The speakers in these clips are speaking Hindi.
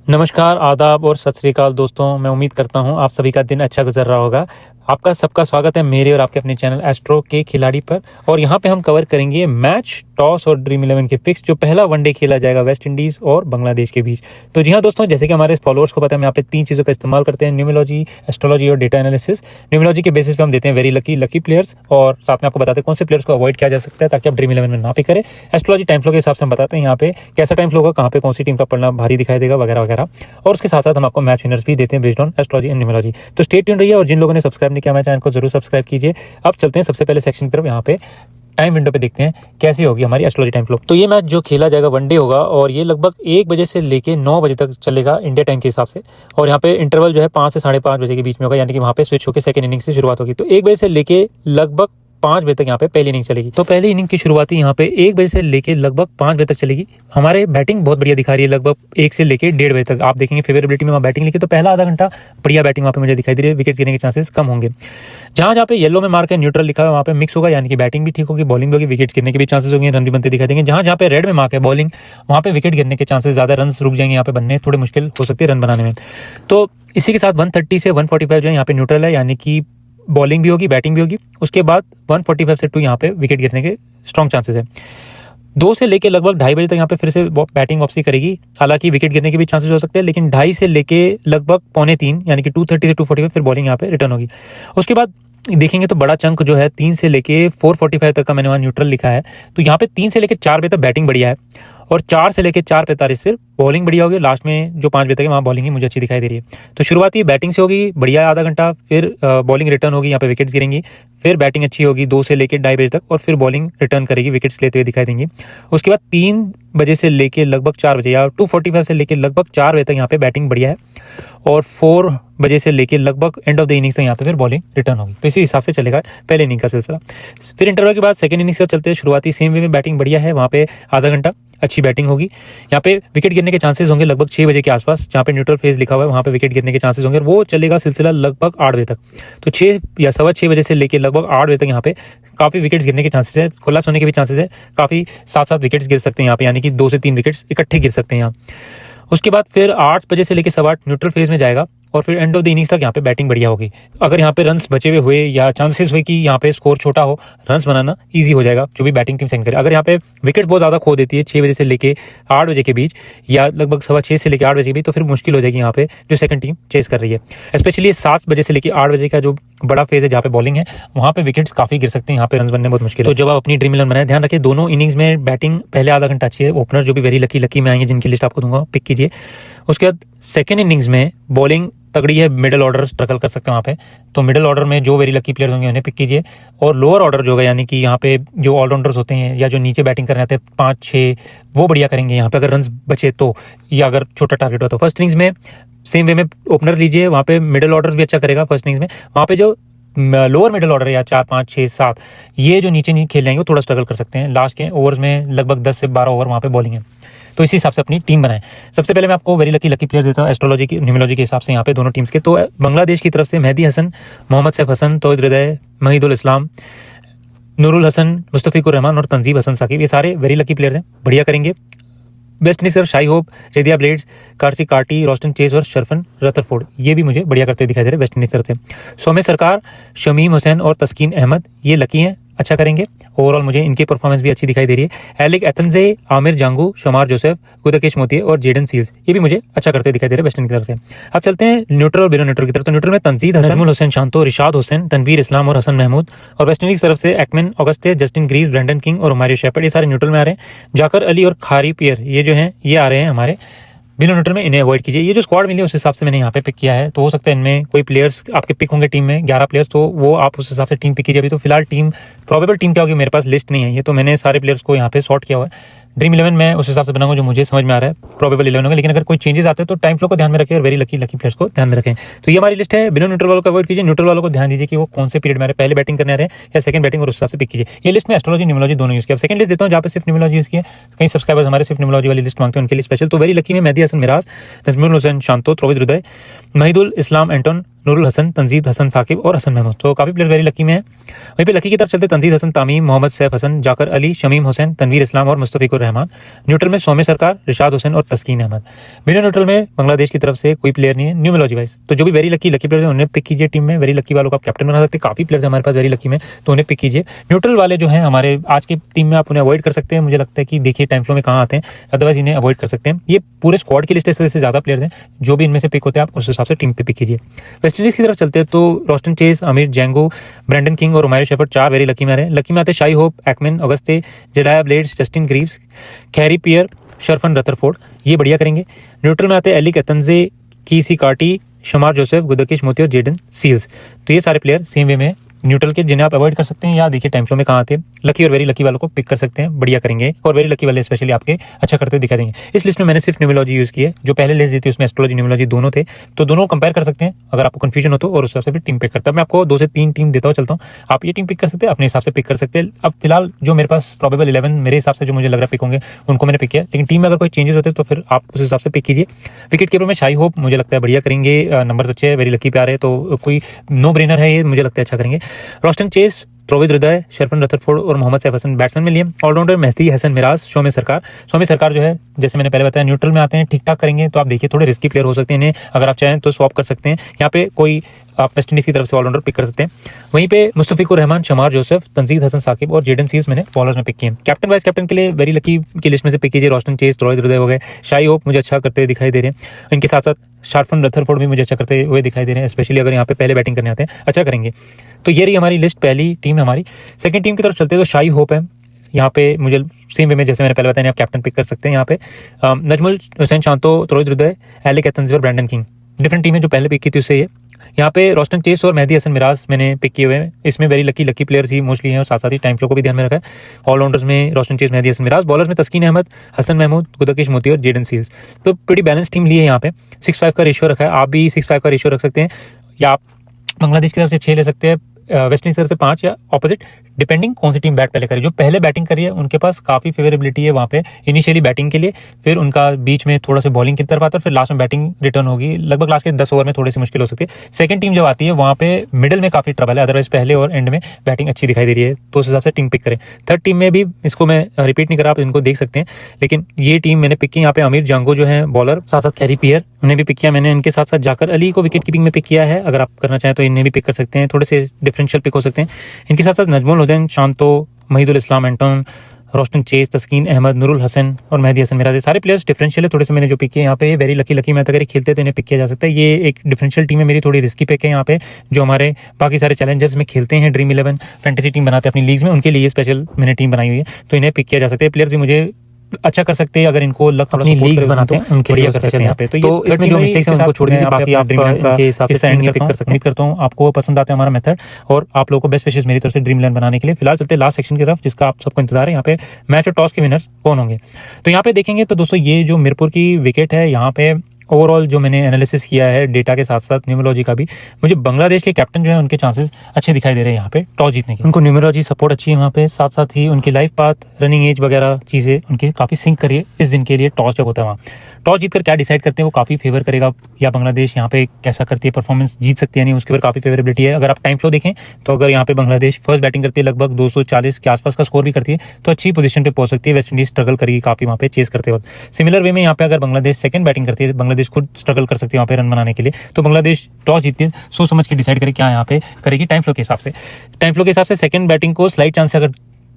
नमस्कार, आदाब और सत श्री अकाल दोस्तों। मैं उम्मीद करता हूँ आप सभी का दिन अच्छा गुजर रहा होगा। आपका सबका स्वागत है मेरे और आपके अपने चैनल एस्ट्रो के खिलाड़ी पर। और यहाँ पे हम कवर करेंगे मैच, टॉस और ड्रीम 11 के पिक्स, जो पहला वनडे खेला जाएगा वेस्ट इंडीज़ और बांग्लादेश के बीच। तो जी हाँ दोस्तों, जैसे कि हमारे फॉलोअर्स को पता है, हम यहाँ पे 3 चीज़ों का इस्तेमाल करते हैं: न्यूमरोलॉजी, एस्ट्रोलॉजी और डेटा एनालिसिस। न्यूमरोलॉजी के बेसिस पे हम देते हैं वेरी लकी प्लेयर्स, और साथ में आपको बताते हैं कौन से प्लेयर्स को अवॉइड किया जा सकता है ताकि आप ड्रीम 11 में ना पे करें। एस्ट्रोलॉजी टाइम फ्लो के हिसाब से हम बताते हैं यहाँ पे कैसा टाइम फ्लो होगा, कहाँ पे कौन सी टीम का पड़ना भारी दिखाई देगा, वगैरह वगैरह। और उसके साथ साथ हम आपको मैच विनर्स भी देते हैं based on astrology and numerology. तो स्टे ट्यून्ड रहिए, और जिन लोगों ने सब्सक्राइब नहीं किया हमारे चैनल को जरूर सब्सक्राइब कीजिए। अब चलते हैं सबसे पहले सेक्शन की तरफ। यहाँ पे टाइम विंडो पे देखते हैं कैसी होगी हमारी एस्ट्रोलॉजी टाइम फ्लो। तो ये मैच जो खेला जाएगा वनडे होगा, और ये लगभग 1 बजे से लेके 9 बजे तक चलेगा इंडिया टाइम के हिसाब से। और यहाँ पे इंटरवल जो है 5 से 5:30 बजे के बीच में होगा, यानी कि वहाँ पे स्विच होकर सेकंड इनिंग से शुरुआत होगी। तो 1 बजे से लेके लगभग 5 बजे तक यहाँ पे पहली इनिंग चलेगी। तो पहली इनिंग की शुरुआती यहाँ पे 1 बजे से लेके लगभग 5 बजे तक चलेगी। हमारे बैटिंग बहुत बढ़िया दिखा रही है, लगभग 1 से लेके 1:30 बजे तक। आप देखेंगे फेवरेबिलिटी में वहाँ बैटिंग लिखी, तो पहला आधा घंटा बढ़िया बैटिंग वहाँ पे मुझे दिखाई दे रही है। विकेट गिरने के चांसेस कम होंगे। जहाँ जहाँ पे येलो में मार्क है, न्यूट्रल लिखा है, वहाँ पे मिक्स होगा, यानी कि बैटिंग भी ठीक होगी, बॉलिंग भी होगी, विकेट गिरने के भी चांसेस होंगे, रन भी बनते दिखाई देंगे। जहाँ जहाँ पे रेड में मार्क है बॉलिंग, वहाँ पे विकेट गिरने के चांसेस ज़्यादा, रन रुक जाएंगे, यहाँ पे बनने थोड़े मुश्किल हो सकती है रन बनाने में। तो इसी के साथ 130 से 145 जो है यहाँ पे न्यूट्रल है, यानी कि बॉलिंग भी होगी, बैटिंग भी होगी। उसके बाद 145 से 2 यहाँ पे विकेट गिरने के स्ट्रॉन्ग चांसेस है। 2 से लेके लगभग 2:30 बजे तक यहाँ पे फिर से बैटिंग वापसी करेगी। हालांकि विकेट गिरने के भी चांसेस हो सकते हैं, लेकिन 2:30 से लेके लगभग 2:45 यानी कि 2:30 से 2:45 फिर बॉलिंग यहाँ पे रिटर्न होगी। उसके बाद देखेंगे तो बड़ा चंक जो है 3 से लेके 4:45 तक का मैंने वहाँ न्यूट्रल लिखा है। तो यहाँ पे 3 से लेके 4 बजे तक बैटिंग बढ़िया है, और 4 से लेके 4:45 फिर बॉलिंग बढ़िया होगी। लास्ट में जो 5 बजे तक है वहाँ बॉलिंग ही मुझे अच्छी दिखाई दे रही है। तो शुरुआती बैटिंग से होगी बढ़िया आधा घंटा, फिर बॉलिंग रिटर्न होगी, यहाँ पे विकेट्स गिरेंगी, फिर बैटिंग अच्छी होगी 2 से लेके 2:30 बजे तक, और फिर बॉलिंग रिटर्न करेगी, विकेट्स लेते हुए दिखाई देंगी। उसके बाद 3 बजे से लेके लगभग 4 बजे, या 2:45 से लेके लगभग 4 बजे तक यहाँ पे बैटिंग बढ़िया है, और 4 बजे से लेके लगभग एंड ऑफ द इनिंग्स तक यहाँ पे फिर बॉलिंग रिटर्न होगी। तो इसी हिसाब से चलेगा पहले इनिंग का सिलसिला। फिर इंटरवल के बाद सेकंड इनिंग्स का चलते हैं। शुरुआती सेम वे में बैटिंग बढ़िया है, वहाँ पे आधा घंटा अच्छी बैटिंग होगी। यहाँ पे विकेट गिरने के चांसेस होंगे लगभग 6 बजे के आसपास, जहाँ पे न्यूट्रल फेज लिखा हुआ है वहाँ पे विकेट गिरने के चांसेस होंगे, और वो चलेगा सिलसिला लगभग 8 बजे तक। तो 6 या 6:15 बजे से लेके लगभग 8 बजे तक यहाँ पे काफ़ी विकेट्स गिरने के चांसेस है, कोलैप्स होने के भी चांसेस है। काफ़ी 7-7 विकेट्स गिर सकते हैं यहाँ पे, यानी कि 2 से 3 विकेट्स इकट्ठे गिर सकते हैं यहाँ। उसके बाद फिर 8 बजे से लेकर 8:15 न्यूट्रल फेज में जाएगा, और फिर एंड ऑफ द इनिंग्स तक यहाँ पे बैटिंग बढ़िया होगी। अगर यहाँ पे रन्स बचे हुए हुए या चांसेस हुए कि यहाँ पे स्कोर छोटा हो, रन्स बनाना इजी हो जाएगा जो भी बैटिंग टीम सेंड करे। अगर यहाँ पे विकेट बहुत ज़्यादा खो देती है 6 बजे से लेके 8 बजे के बीच, या लगभग 6:15 से लेकर 8 बजे के बीच, तो फिर मुश्किल हो जाएगी यहाँ पे जो सेकंड टीम चेस कर रही है। स्पेशली 7 बजे से लेकर 8 बजे का जो बड़ा फेज है जहाँ पे बॉलिंग है, वहाँ पे विकेट्स काफ़ी गिर सकते हैं, यहाँ पे रन बनने बहुत मुश्किल है। तो जब आप अपनी ड्रीम 11 बनाए, ध्यान रखें दोनों इनिंग्स में बैटिंग पहले आधा घंटा अच्छी है। ओपनर जो भी वेरी लकी में आएंगे, जिनकी लिस्ट आपको दूंगा, पिक कीजिए। उसके बाद सेकेंड इनिंग्स में बॉलिंग तगड़ी है, मिडिल ऑर्डर स्ट्रगल कर सकते हैं वहाँ पे, तो मिडिल ऑर्डर में जो वेरी लकी प्लेयर्स होंगे उन्हें पिक कीजिए। और लोअर ऑर्डर जो है, यानी कि यहाँ पे जो ऑलराउंडर्स होते हैं या जो नीचे बैटिंग करने आते हैं 5-6, वो बढ़िया करेंगे यहाँ पे अगर रन बचे तो, या अगर छोटा टारगेट हो तो। फर्स्ट इनिंग्स में सेम वे में ओपनर लीजिए, वहाँ पे मिडिल ऑर्डर भी अच्छा करेगा फर्स्ट इनिंग्स में। वहाँ पे जो लोअर मिडिल ऑर्डर है या 4, 5, 6, 7, ये जो नीचे नहीं खेल जाएंगे वो थोड़ा स्ट्रगल कर सकते हैं। लास्ट के ओवर्स में लगभग 10 से 12 ओवर वहाँ पे बॉलिंग है, तो इसी हिसाब से अपनी टीम बनाएं। सबसे पहले मैं आपको वेरी लकी प्लेयर्स देता हूँ एस्ट्रोलॉजी की, न्यूमरोलॉजी के हिसाब से यहाँ पे दोनों टीम्स के। तो बांग्लादेश की तरफ से मेहदी हसन, मोहम्मद सैफ हसन, तौहीद हृदय, महिदुल इस्लाम, नूरुल हसन, मुस्तफिकुर रहमान और तंजीब हसन साकिब, ये सारे वेरी लकी प्लेयर्स हैं, बढ़िया करेंगे। वेस्ट इंडीज तरफ Shai Hope, Jediah Blades, Keacy Carty, Roston Chase और शरफन रदरफोर्ड, ये भी मुझे बढ़िया करते दिखाई दे रहे हैं वेस्ट इंडीज तरफ से। सौम्य सरकार, शमीम हुसैन और तस्कीन अहमद, ये लकी हैं, अच्छा करेंगे। ओवरऑल मुझे इनकी परफॉर्मेंस भी अच्छी दिखाई दे रही है। Alick Athanaze, Amir Jangoo, Shamar Joseph, Gudakesh Motie और जेडन सील्स, ये भी मुझे अच्छा करते दिखाई दे रहे हैं वेस्ट इंडीज की तरफ से। अब चलते हैं न्यूट्रल और बिना न्यूट्रल की तरफ। तो न्यूट्रल में तंजीद हसन, नजमुल हुसैन शांतो, रिशाद हुसैन, तनवीर इस्लाम और हसन महमूद, और वेस्ट इंडीज की तरफ से Akeem Auguste, Justin Greaves, Brandon King और मारियो शेपर्ड, ये सारे न्यूट्रल में आ रहे हैं। जाकर अली और खारी पियर, ये जो हैं ये आ रहे हैं हमारे बिना न्यूट्रल में, इन्हें अवॉइड कीजिए। ये जो स्क्वाड मिली है उस हिसाब से मैंने यहाँ पे पिक किया है, तो हो सकता है इनमें कोई प्लेयर्स आपके पिक होंगे टीम में 11 प्लेयर्स, तो वो आप उस हिसाब से टीम पिक कीजिए। अभी तो फिलहाल टीम प्रोबेबल टीम क्या होगी मेरे पास लिस्ट नहीं है, ये तो मैंने सारे प्लेयर्स को यहाँ पे सॉर्ट किया हुआ है। ड्रीम 11 में उस हिसाब से बनाऊंगा जो मुझे समझ में आ रहा है, प्रोबेबल 11 होगा, लेकिन अगर कोई चेंजेस आते हैं तो टाइम फ्लो को ध्यान में रखें और वेरी लकी प्लेयर्स को ध्यान में रखें। तो ये हमारी लिस्ट है। बिना न्यूट्रल वालों को अवॉइड कीजिए, न्यूट्रल वालों को ध्यान दीजिए कि वो कौन से पीरियड में आ रहे हैं, पहले बैटिंग करने आ रहे हैं या सेकंड बैटिंग, और उस हिसाब से पिक कीजिए। ये लिस्ट में एस्ट्रोलॉजी न्यूमरोलॉजी दोनों यूज़ किया। सेकंड लिस्ट देता हूँ जहाँ पे सिर्फ न्यूमरोलॉजी यूज़ किया। कई सब्सक्राइबर्स हमारे सिर्फ न्यूमरोलॉजी वाली लिस्ट मांगते हैं, उनके लिए स्पेशल। तो वेरी लकी में मेहदी हसन मिराज, नजमुल हुसैन शांतो, तौहीद हृदय, महिदुल इस्लाम एंटन, नूरुल हसन, तंजीद हसन साकिब और हसन महमूद। तो काफ़ी प्लेयर वेरी लकी में है। वहीं पे लकी की तरफ चलते तंजीद हसन, तामीम, मोहम्मद सैफ हसन, जाकर अली, शमीम हुसैन, तनवीर इस्लाम और मुस्तफिकुर रहमान। न्यूट्रल में सौम्य सरकार, रिशाद हुसैन और तस्कीन अहमद। बिना न्यूट्रल में बांग्लादेश की तरफ से कोई प्लेयर नहीं है न्यूमरोलॉजी वाइज। तो जो भी वेरी लकी प्लेयर है उन्हें पिक कीजिए टीम में। वेरी लकी वालों को आप कैप्टन बना सकते हैं। काफ़ी प्लेयर्स हमारे पास वेरी लकी में, तो उन्हें पिक कीजिए। न्यूट्रल वाले जो हैं हमारे आज की टीम में, आप उन्हें अवॉइड कर सकते हैं। मुझे लगता है कि देखिए टाइम फ्लो में कहाँ आते हैं, अदरवाइज इन्हें अवॉइड कर सकते हैं। ये पूरे स्क्वाड की लिस्ट से ज़्यादा प्लेयर्स हैं। जो भी इनमें से पिक होते हैं आप उस हिसाब से टीम पे पिक कीजिए। वेस्ट इंडीज की तरफ चलते हैं तो रॉस्टन चेस, अमीर जैंगो, ब्रैंडन किंग और उमायर शेफर्ड 4 वेरी लकी में रहे। लकी में आते Shai Hope, Akeem, Auguste, Jediah Blades, Justin Greaves, Carey Pierre, Sherfane Rutherford, ये बढ़िया करेंगे। न्यूट्रल में आते Alick Athanaze, Keacy Carty, Shamar Joseph, Gudakesh Motie और जेडन सील्स। तो ये सारे प्लेयर सेम वे में न्यूट्रल के, जिन्हें आप अवॉइड कर सकते हैं या देखिए टाइम फ्लो में कहाँ आते हैं। लकी और वेरी लकी वालों को पिक कर सकते हैं, बढ़िया करेंगे। और वेरी लकी वाले स्पेशली आपके अच्छा करते दिखा देंगे। इस लिस्ट में मैंने सिर्फ न्यूमरोलॉजी यूज़ की है। जो पहले लिस्ट दी थी उसमें एस्ट्रोलॉजी न्यूमरोलॉजी दोनों थे, तो दोनों कंपेयर कर सकते हैं अगर आपको कंफ्यूजन हो तो, और उस हिसाब से फिर टीम पिक करता है। मैं आपको 2 से 3 टीम देता हूँ, चलता हूँ, आप ये टीम पिक कर सकते हैं, अपने हिसाब से पिक कर सकते हैं। अब फिलहाल जो मेरे पास प्रोबेबल 11 मेरे हिसाब से जो मुझे लग रहा है पिक होंगे उनको मैंने पिक किया। लेकिन टीम में अगर कोई चेंजेस होते हैं तो फिर आप उस हिसाब से पिक कीजिए। विकेट कीपर में शाई होप मुझे लगता है बढ़िया करेंगे, नंबर अच्छे है, वेरी लकी पे आ रहे हैं, तो कोई नो ब्रेनर है ये, मुझे लगता है अच्छा करेंगे। रॉस्टन चेस, त्रोविद हृदय, शरफन रदरफोर्ड और मोहम्मद सैफ हसन बैट्समैन में लिए। ऑलराउंडर मेहदी हसन मिराज, सौम्य सरकार जो है जैसे मैंने पहले बताया न्यूट्रल में आते हैं, ठीक ठाक करेंगे। तो आप देखिए थोड़े रिस्की प्लेयर हो सकते हैं, इन्हें अगर आप चाहें तो स्वॉप कर सकते हैं। यहाँ पे कोई आप वेस्ट इंडीज की तरफ से ऑलराउंडर पिक कर सकते हैं। वहीं पे मुस्तफिकुर रहमान, शमार जोसेफ, तंजीद हसन साकिब और जेडन सील्स मैंने बॉलर्स में पिक किए। कैप्टन वाइस कैप्टन के लिए वेरी लकी की लिस्ट में से पिक कीजिए। रॉस्टन चेस, त्रोविद हृदय हो गए, शाई होप मुझे अच्छा करते हुए दिखाई दे रहे हैं। इनके साथ साथ शार्फन रदरफोर्ड भी मुझे अच्छा करते हुए दिखाई दे रहे हैं, स्पेशली अगर यहाँ पे पहले बैटिंग करने आते हैं, अच्छा करेंगे। तो ये रही हमारी लिस्ट, पहली टीम है हमारी। सेकंड टीम की तरफ चलते हैं तो शाई होप है। यहाँ पे मुझे सेम वे में जैसे मैंने पहले बताया आप कैप्टन पिक कर सकते हैं। यहाँ पे नजमुल हुसैन शांतो, त्रोविद हृदय, एलिक एतंजे और ब्रैंडन किंग। डिफरेंट टीम है, जो पहले पिक की थी उससे ये। यहाँ पे रोस्टन चेस और मेहदी हसन मिराज मैंने पिक किए हुए हैं। इसमें वेरी लकी प्लेयर्स ही मोस्टली हैं और साथ साथ ही टाइम फ्लो को भी ध्यान में रखा है। ऑलराउंडर्स में Roston Chase, Mehidy Hasan Miraz. Bowlers में तस्कीन अहमद, हसन महमूद, गुदकिश मोती और जेडन सील्स। तो बड़ी बैलेंस टीम ली है। यहाँ पे 6-5 का रेशियो रखा है, आप भी 6-5 का रेशियो रख सकते हैं, या आप बांग्लादेश की तरफ से 6 ले सकते हैं, वेस्ट इंडीज की तरफ से 5, या ऑपोजिट, डिपेंडिंग कौन सी टीम बैट पहले करे। जो पहले बैटिंग करी है उनके पास काफ़ी फेवरेबिलिटी है वहाँ पे इनिशियली बैटिंग के लिए, फिर उनका बीच में थोड़ा सा बॉलिंग की तरफ आता है, फिर लास्ट में बैटिंग रिटर्न होगी। लगभग लास्ट के 10 ओवर में थोड़ी सी मुश्किल हो सकती है। सेकंड टीम जब आती है वहाँ पे मिडिल में काफ़ी ट्रबल है, अदरवाइज पहले और एंड में बैटिंग अच्छी दिखाई दे रही है, तो उस हिसाब से टीम पिक करें। थर्ड टीम में भी इसको मैं रिपीट नहीं कर रहा, आप इनको देख सकते हैं, लेकिन ये टीम मैंने पिक की। यहाँ पे अमीर जंगो जो है बॉलर, साथ साथ कैरी पियर उन्हें भी पिक किया मैंने। इनके साथ साथ जाकर अली को विकेट कीपिंग में पिक किया है, अगर आप करना चाहें तो इन्हें भी पिक कर सकते हैं, थोड़े से डिफरेंशियल पिक हो सकते हैं। इनके साथ साथ नजमुल हुसैन शांतो, महिदुल इस्लाम एंटोन, रोस्टन चेस, तस्कीन अहमद, नूरुल हसन और मेहदी हसन मिराज। सारे प्लेयर्स डिफरेंशियल है, थोड़े से मैंने जो पिक किए यहाँ पे वेरी लकी मैथ अगर खेलते तो इन्हें पिक किया जा सकता है। ये एक डिफरेंशियल टीम है मेरी, थोड़ी रिस्की पिक है यहाँ पे। जो हमारे बाकी सारे चैलेंजर्स में खेलते हैं, ड्रीम 11 फैंटेसी टीम बनाते हैं अपनी लीग्स में, उनके लिए स्पेशल मैंने टीम बनाई हुई है, तो इन्हें पिक किया जा सकता है। प्लेयर्स भी मुझे अच्छा कर सकते हैं, अगर इनको लक थोड़ा सा लीग्स बनाते हैं उनके लिए कर सकते हैं यहाँ पे। तो इसमें जो मिस्टेक्स हैं उनको छोड़ दीजिए, बाकी आप ड्रीम के हिसाब से एंड में पिक कर सकते हैं। उम्मीद करता हूँ आपको पसंद आता है हमारा मेथड, और आप लोगों को बेस्ट विशेस मेरी तरफ से ड्रीम 11 बनाने के लिए। फिलहाल चलते हैं लास्ट सेक्शन की तरफ, जिसका आप सबको इंतजार है। यहाँ पे मैच और टॉस के विनर्स कौन होंगे, तो यहाँ पे देखेंगे तो दोस्तों ये जो मीरपुर की विकेट है, यहाँ पे ओवरऑल जो मैंने एनालिसिस किया है डेटा के साथ साथ न्यूमरोलॉजी का भी, मुझे बांग्लादेश के कैप्टन जो है उनके चांसेस अच्छे दिखाई दे रहे हैं यहाँ पे टॉस जीतने के। उनको न्यूमरोलॉजी सपोर्ट अच्छी है वहाँ पे, साथ साथ ही उनकी लाइफ पाथ, रनिंग एज वगैरह चीज़ें उनकी काफ़ी सिंक करिए इस दिन के लिए। टॉस जब होता है वहाँ, टॉस जीतकर क्या डिसाइड करते हैं वो काफ़ी फेवर करेगा, या बांग्लादेश यहाँ पे कैसा करती है, परफॉर्मेंस जीत सकती है नहीं, उसके ऊपर काफ़ी फेवरेबिलिटी है। अगर आप टाइम फ्लो देखें तो अगर यहाँ पे बांग्लादेश फर्स्ट बैटिंग करती है, लगभग 240 के आसपास का स्कोर भी करती है, तो अच्छी पोजीशन पे पहुंच सकती है। वेस्ट इंडीज स्ट्रगल करेगी काफ़ी वहाँ पे चेस करते वक्त। सिमिलर वे में यहाँ पे अगर बांग्लादेश सेकंड बैटिंग करती है, बांग्लादेश खुद स्ट्रगल कर सकती है वहाँ पे रन बनाने के लिए, तो बांग्लादेश टॉस जीतती है, सोच समझ के डिसाइड करे क्या यहाँ पे करेगी टाइम फ्लो के हिसाब से। टाइम फ्लो के हिसाब से सेकंड बैटिंग को स्लाइट चांस है, अगर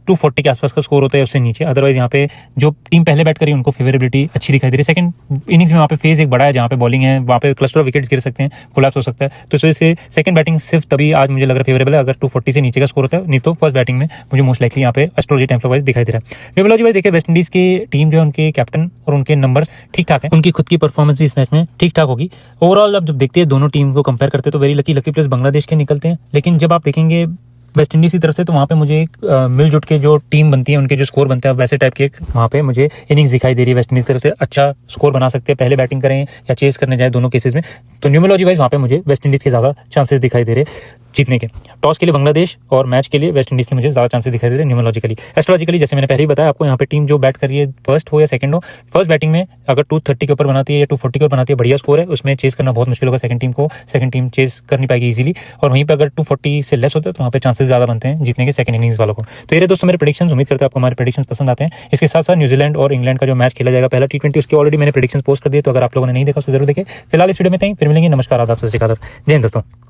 240 के आसपास का स्कोर होता है उससे नीचे, अदरवाइज यहाँ पे जो टीम पहले बैट करी उनको फेवरेबिलिटी अच्छी दिखाई दे रही है। सेकंड इनिंग्स में वहाँ पे फेज एक बड़ा है, जहाँ पे बॉलिंग है, वहाँ पे क्लस्टर ऑफ विकेट्स गिर सकते हैं, कोलैप्स हो सकता है, तो इस वजह से सेकंड बैटिंग सिर्फ तभी आज मुझे लग रहा है फेवरेबल है अगर 240 से नीचे का स्कोर होता है, नहीं तो फर्स्ट बैटिंग में मुझे मोस्ट लाइकली यहाँ पे एस्ट्रोलॉजी टाइम फ्लो वाइज दिखाई दे रहा है। न्यूमरोलॉजी वाइज देखिए वेस्ट इंडीज की टीम जो है उनके कैप्टन और उनके नंबर्स ठीक ठाक है, उनकी खुद की परफॉर्मेंस भी इस मैच में ठीक ठाक होगी। ओवरऑल अब जब देखते हैं दोनों टीम को कंपेयर करते हैं तो वेरी लकी प्लेयर्स बांग्लादेश के निकलते हैं, लेकिन जब आप देखेंगे वेस्ट इंडीज की तरफ से तो वहाँ पे मुझे एक मिलजुल के जो टीम बनती है, उनके जो स्कोर बनते हैं वैसे टाइप के एक वहाँ पे मुझे इनिंग्स दिखाई दे रही है। वेस्ट इंडीज की तरफ से अच्छा स्कोर बना सकते हैं, पहले बैटिंग करें या चेस करने जाए, दोनों केसेस में। तो न्यूमरोलॉजी वाइज वहाँ पे मुझे वेस्ट इंडीज के ज़्यादा चांसेस दिखाई दे रहे हैं। जीतने के। टॉस के लिए बांग्लादेश और मैच के लिए वेस्ट इंडीज के मुझे ज़्यादा चांसेस दिखाई दे रहे हैं न्यूमरोलॉजिकली। एस्ट्रोलॉजिकली जैसे मैंने पहले ही बताया आपको, यहाँ पे टीम जो बैट कर रही है फर्स्ट हो या सेकंड हो, फर्स्ट बैटिंग में अगर 230 के ऊपर बनाती है या 240 के ऊपर बनाती है, बढ़िया स्कोर है, उसमें चेस करना बहुत मुश्किल होगा सेकंड टीम को, सेकंड टीम चेस कर नहीं पाएगी इजीली। और वहीं पर अगर 240 से लेस होता है तो वहाँ पे चांसेस ज़्यादा बनते हैं जीतने के सेकंड इनिंग्स वालों को। तो ये दोस्तों मेरे प्रेडिक्शंस, उम्मीद करते हैं आपको हमारे प्रेडिक्शंस पसंद आते हैं। इसके साथ साथ न्यूजीलैंड और इंग्लैंड का जो मैच खेला जाएगा पहला T20, उसके ऑलरेडी मैंने प्रेडिक्शंस पोस्ट कर दिए, तो अगर आप लोगों ने नहीं देखा उसे जरूर देखें। फिलहाल इस वीडियो में फिर मिलेंगे। नमस्कार, आदाब, सत श्री अकाल, जय हिंद दोस्तों।